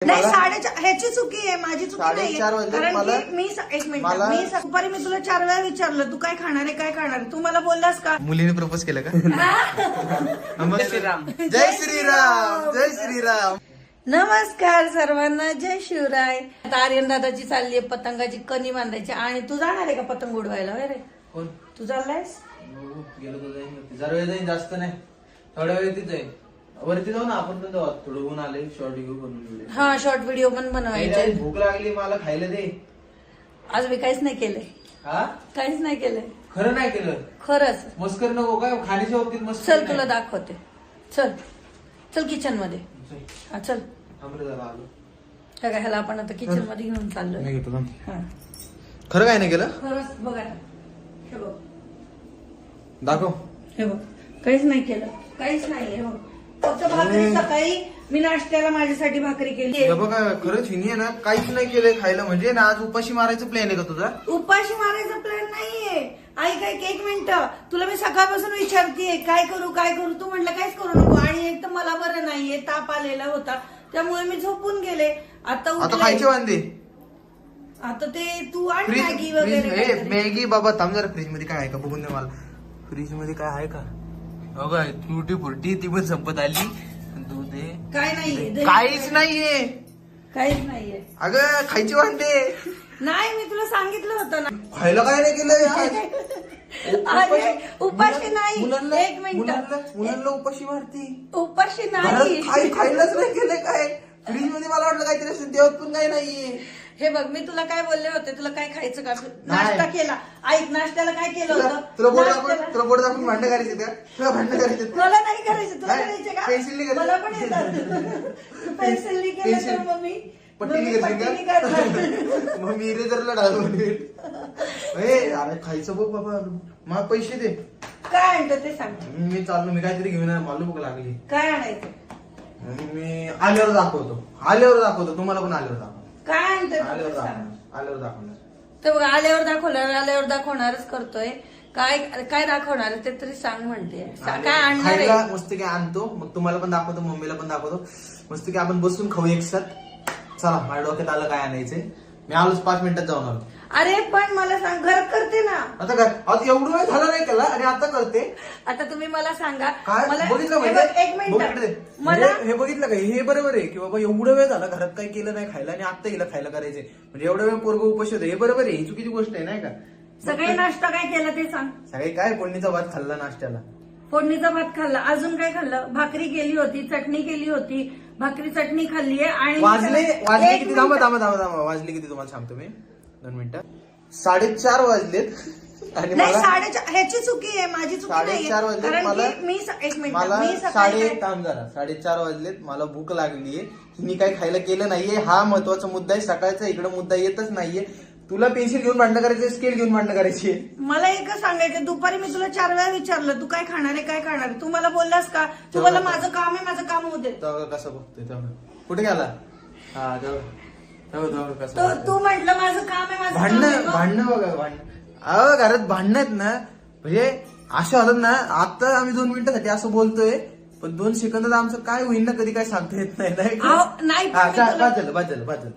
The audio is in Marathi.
नाही ह्याची चुकी आहे, माझी चुकी नाही. 4:30 वाजले कारण मला. की मी एक मिनिट मी दुपारी मी तुला 4 वेळा विचारलं तू काय खाणार आहे काय खाणार आहे, तू मला बोललास का? मुलीने प्रपोज केलं का? जय श्रीराम. जय श्रीराम. जय श्रीराम. नमस्कार सर्वांना, जय शिवराय. आता आर्यन दादाची चालली आहे पतंगाची कणी बांधायची आणि तू जाणार आहे का पतंग उडवायला? होय रे, कोण? तू चाललायस? गेलो तर जाईन, जरा वेळ जाईन, जास्त नाही, थोड्या वेळ तिथे जाईन. वरती जाऊ ना आपण पण जाऊ, थोडं ऊन आले, शॉर्ट व्हिडिओ बनवून घेऊया. हा, शॉर्ट व्हिडिओ पण बनवायचे. भूक लागली मला, खायला दे. आज मी काहीच नाही केलंय, हा, काहीच नाही केलंय, खरं नाही केलं. खरंच. मस्कर नको काय, खाण्याच्या बाबतीत मस्कर चल नाही. तुला दाखवते, चल चल किचन मध्ये. हा चल. थांबलं जरा, आलो. काय ह्याला आपण आता किचन मध्ये घेऊन चाललोय. नाही घेतो ना. हा, खरं काय नाही केलं? खरंच बघ आता. हे बघ, दाखव. हे बघ, काहीच नाही केलं, काहीच नाही. हे बघ, फक्त भाकरी सकाळी मी नाश्त्याला माझ्यासाठी भाकरी केली. हे बघा, खरंच हिनी आहे ना काहीच नाही केलंय खायला. म्हणजे ना आज उपाशी मारायचं प्लॅन आहे का तुझा? उपाशी मारायचा प्लॅन नाहीये. ऐक ऐक एक मिनिट, तुला मी सकाळपासून विचारतेय काय करू काय करू, तू म्हटलं काहीच करू नको. आणि एक तर मला बरं नाहीये, ताप आलेला होता, त्यामुळे मी झोपून गेले. आता आता खायचे वांदे. आता ते तू आण मॅगी वगैरे फ्रीज काहीतरी. मॅगी बाबा थांब जरा, फ्रीज मध्ये काय आहे का बघून दे मला. फ्रीज मध्ये काय आहे का? बघा टुटी फुटी ती पण संपत आली. दूध आहे, काय नाहीये, काहीच नाहीये. काहीच नाहीये. अगं खायचे वांदे. नाही, मी तुला सांगितलं होतं ना. खायला काय नाही केलंय. अरे उपाशी नाही. मुलांना एक मिनिट, मुलांना उपाशी मारती. उपाशी नाही. खायलाच नाही केलंय काय. फ्रीज मध्ये मला वाटलं काहीतरी असेल, तेव्हा पण काही नाहीये. हे बघ, मी तुला काय बोलले होते, तुला काय खायचं का? नाश्ता केला. ऐक, नाश्त्याला काय केलं होतं? तुला बोट नाश्त्याला- दाखवून भांडण करायचे का? तुला भांडण करायचे का? मला नाही करायचं, तुला नाही, करायचे का? पेन्सिलने करायचं. मला पण येतात. पेन्सिलनी केलं तर पेन्सिल- मग मी पट्टीने मग मी करशील पट्टीने का? करणार. मग मी इरेजरला डाळून अरे खायचं बघ बाबा, मला पैसे दे. काय आणतं ते सांग. मी चाललो, मी काहीतरी घेऊन येणार, मला भूक लागली. काय आणायचं? मी आल्यावर दाखवतो, तुम्हाला पण आल्यावर दाखवतो. काय आणतं आल्यावर ते सांग. आल्यावर दाखवणार. तर बघ, आल्यावर दाखवणारच करतोय. काय काय दाखवणार आहे ते तरी सांग म्हणते. काय आणणार खायला आहे? मस्त काय आणतो, मग तुम्हाला पण दाखवतो, मम्मीला पण दाखवतो. मस्त काय आपण बसून खाऊ एक साथ. चला, माझ्या डोक्यात आलं काय आणायचंय. मी आलोच 5 मिनिटात जाऊन आलो. अरे पण मला सांग, घरात करते ना. आता काय, आता एवढं वेळ झाला नाही केला आणि आता करते आता तुम्ही मला सांगा. काय? मला बघितलं हे म्हणजे? बघ, एक बघितलं मिनिट ते? मला म्हणजे हे बघितलं का, हे बरोबर आहे की बाबा एवढं वेळ झाला घरात काही केलं नाही खायला आणि आता हिला खायला करायचे, म्हणजे एवढा वेळ पोरग उपाशी होतं. हे बरोबर आहे, ही चुकीची गोष्ट आहे नाही का? सगळे नाश्ता काय केला ते सांग. सगळे काय फोडणीचा भात खाल्ला नाश्त्याला. फोडणीचा भात खाल्ला, अजून काय खाल्लं? भाकरी केली होती, चटणी केली होती, भाकरी चटणी खाल्ली आहे. आणि वाजले एक किती? थांबा मिनिट. थांबा थांबा थांबा, वाजले किती तुम्हाला सांगतो मी, 2 मिनिटं. 4:30 वाजलेत आणि नाही, मला 4:30 ह्याची चुकी आहे, माझी चुकी नाही. 4:30 वाजलेत. कारण मला की मी एक मिनिट मला मी सकाळी काय- 4:30 वाजलेत. मला भूक लागलीये. हिनी काही खायला केलं नाहीये, हा महत्वाचा मुद्दा आहे. सकाळचा इकडे मुद्दा येतच नाहीये. तुला पेन्सिल घेऊन भांडणं करायचे, स्केल घेऊन भांडणं करायची. मला एकच सांगायचं, दुपारी मी तुला 4 वेळा विचारलं तू काय खाणार आहे काय खाणार आहे, तू मला बोललास का? तू मला माझं काम आहे, माझं काम होऊ दे. तेव्हा कसं बघतोय तेव्हा कुठे गेला? हा तेव्हा कसं तो बघतोय? तू म्हटलं माझं काम आहे, माझं काम आहे. भांडणं मग- भांडणं बघा, भांडणं. अहो घरात भांडणं आहेत ना, म्हणजे असे होतात ना. आता आम्ही 2 मिनिटासाठी असं बोलतोय, पण 2 सेकंदात आमचं काय होईल ना, कधी काय सांगता येत नाही. अहो, नाही, हा, पण मी तुला- बाद झालं.